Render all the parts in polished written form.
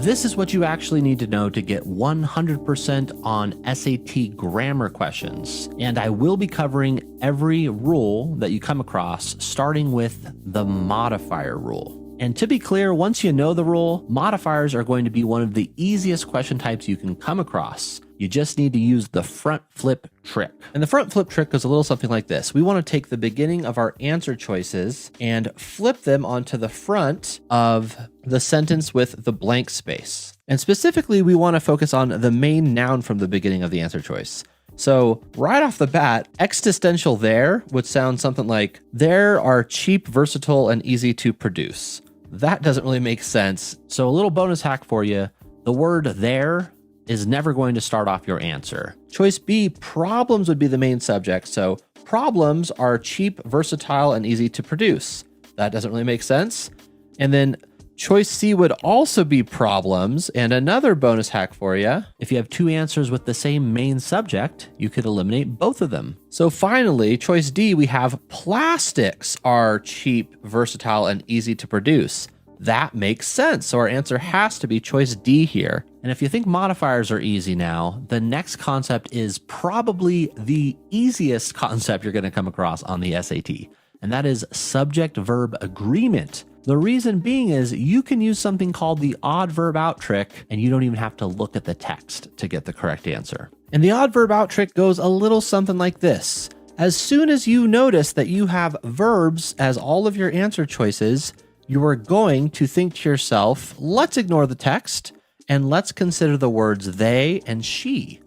This is what you actually need to know to get 100% on SAT grammar questions. And I will be covering every rule that you come across, starting with the modifier rule. And to be clear, once you know the rule, modifiers are going to be one of the easiest question types you can come across. You just need to use the front flip trick. And the front flip trick goes a little something like this. We want to take the beginning of our answer choices and flip them onto the front of the sentence with the blank space. And specifically, we want to focus on the main noun from the beginning of the answer choice. So right off the bat, existential there would sound something like, there are cheap, versatile, and easy to produce. That doesn't really make sense. So a little bonus hack for you, the word there is never going to start off your answer. Choice B, problems would be the main subject. So problems are cheap, versatile, and easy to produce. That doesn't really make sense. And then choice C would also be problems. And another bonus hack for you, if you have two answers with the same main subject, you could eliminate both of them. So finally, choice D, we have plastics are cheap, versatile, and easy to produce. That makes sense. So our answer has to be choice D here. And if you think modifiers are easy now, the next concept is probably the easiest concept you're going to come across on the SAT. And that is subject-verb agreement. The reason being is you can use something called the odd verb out trick, and you don't even have to look at the text to get the correct answer. And the odd verb out trick goes a little something like this. As soon as you notice that you have verbs as all of your answer choices, you are going to think to yourself, let's ignore the text and let's consider the words they and she.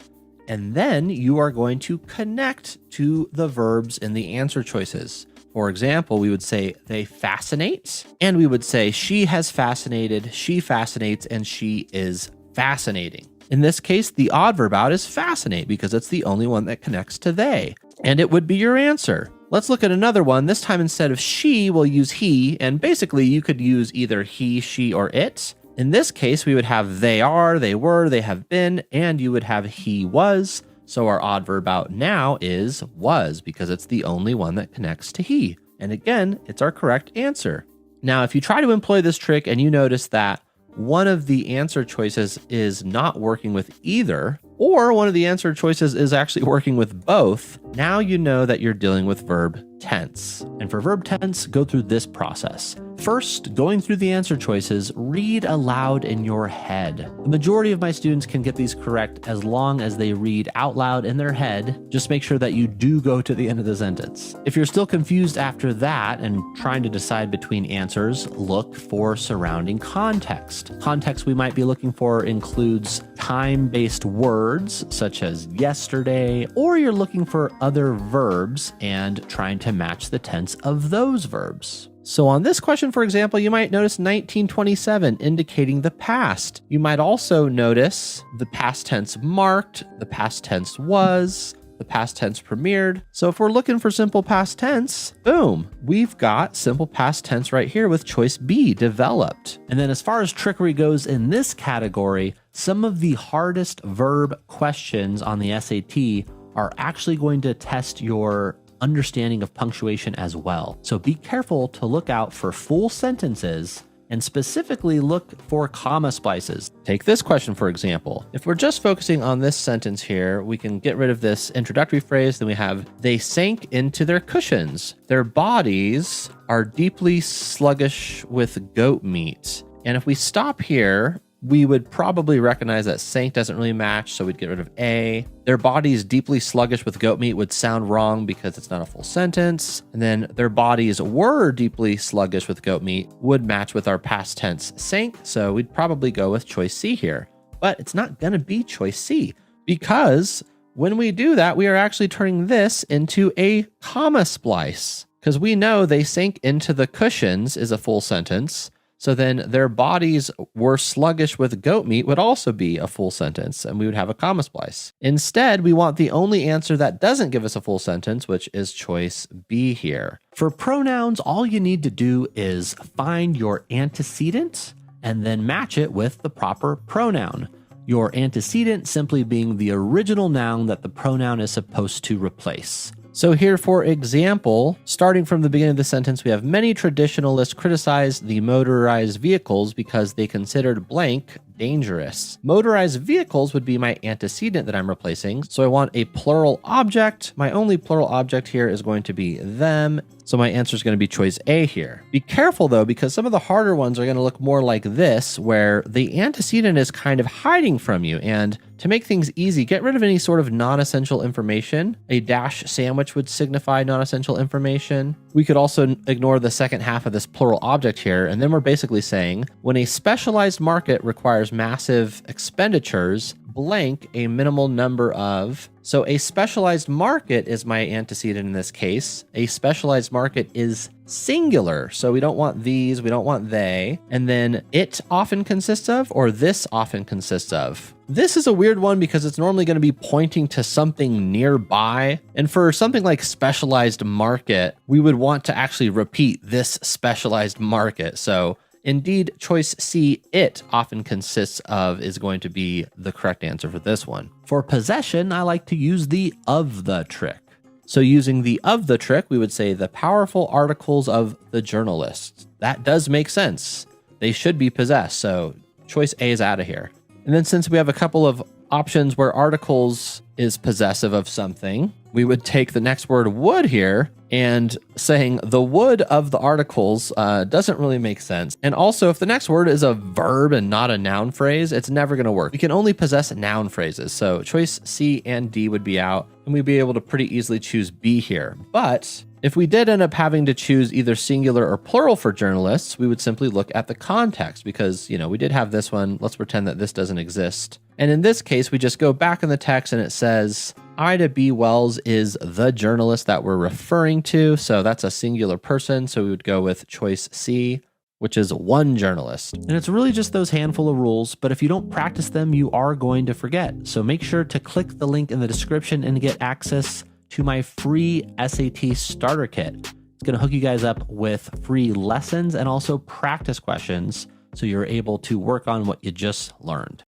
And then you are going to connect to the verbs in the answer choices. For example, we would say they fascinate, and we would say she has fascinated, she fascinates, and she is fascinating. In this case, the odd verb out is fascinate because it's the only one that connects to they, and it would be your answer. Let's look at another one. This time instead of she, we'll use he, and basically you could use either he, she, or it. In this case, we would have they are, they were, they have been, and you would have he was. So our odd verb out now is was because it's the only one that connects to he. And again, it's our correct answer. Now, if you try to employ this trick and you notice that one of the answer choices is not working with either, or one of the answer choices is actually working with both, now you know that you're dealing with verb tense. And for verb tense, go through this process. First, going through the answer choices, read aloud in your head. The majority of my students can get these correct as long as they read out loud in their head. Just make sure that you do go to the end of the sentence. If you're still confused after that and trying to decide between answers, look for surrounding context. Context we might be looking for includes time-based words such as yesterday, or you're looking for other verbs and trying to match the tense of those verbs. So on this question, for example, you might notice 1927 indicating the past. You might also notice the past tense marked, the past tense was, the past tense premiered. So if we're looking for simple past tense, boom, we've got simple past tense right here with choice B, developed. And then as far as trickery goes in this category, some of the hardest verb questions on the SAT are actually going to test your understanding of punctuation as well. So be careful to look out for full sentences and specifically look for comma splices. Take this question, for example. If we're just focusing on this sentence here, we can get rid of this introductory phrase. Then we have, they sank into their cushions. Their bodies are deeply sluggish with goat meat. And if we stop here, we would probably recognize that sank doesn't really match, so we'd get rid of A. Their bodies deeply sluggish with goat meat would sound wrong because it's not a full sentence. And then their bodies were deeply sluggish with goat meat would match with our past tense sank, so we'd probably go with choice C here. But it's not going to be choice C because when we do that, we are actually turning this into a comma splice because we know they sank into the cushions is a full sentence. So then their bodies were sluggish with goat meat would also be a full sentence, and we would have a comma splice. Instead, we want the only answer that doesn't give us a full sentence, which is choice B here. For pronouns, all you need to do is find your antecedent and then match it with the proper pronoun. Your antecedent simply being the original noun that the pronoun is supposed to replace. So here, for example, starting from the beginning of the sentence, we have many traditionalists criticized the motorized vehicles because they considered blank dangerous. Motorized vehicles would be my antecedent that I'm replacing. So I want a plural object. My only plural object here is going to be them. So my answer is going to be choice A here. Be careful though, because some of the harder ones are going to look more like this, where the antecedent is kind of hiding from you. And to make things easy, get rid of any sort of non-essential information. A dash sandwich would signify non-essential information. We could also ignore the second half of this plural object here. And then we're basically saying when a specialized market requires massive expenditures, blank a minimal number of. So a specialized market is my antecedent in this case. A specialized market is singular. So we don't want these, we don't want they. And then it often consists of, or this often consists of. This is a weird one because it's normally going to be pointing to something nearby. And for something like specialized market, we would want to actually repeat this specialized market. So indeed, choice C, it often consists of, is going to be the correct answer for this one. For possession, I like to use the of the trick. So using the of the trick, we would say the powerful articles of the journalist. That does make sense. They should be possessed. So choice A is out of here. And then since we have a couple of options where articles is possessive of something, we would take the next word would here and saying the would of the articles doesn't really make sense. And also if the next word is a verb and not a noun phrase, it's never going to work. We can only possess noun phrases. So choice C and D would be out and we'd be able to pretty easily choose B here. But if we did end up having to choose either singular or plural for journalists, we would simply look at the context because, you know, we did have this one. Let's pretend that this doesn't exist. And in this case, we just go back in the text and it says Ida B. Wells is the journalist that we're referring to. So that's a singular person. So we would go with choice C, which is one journalist. And it's really just those handful of rules, but if you don't practice them, you are going to forget. So make sure to click the link in the description and get access to my free SAT starter kit. It's going to hook you guys up with free lessons and also practice questions so you're able to work on what you just learned.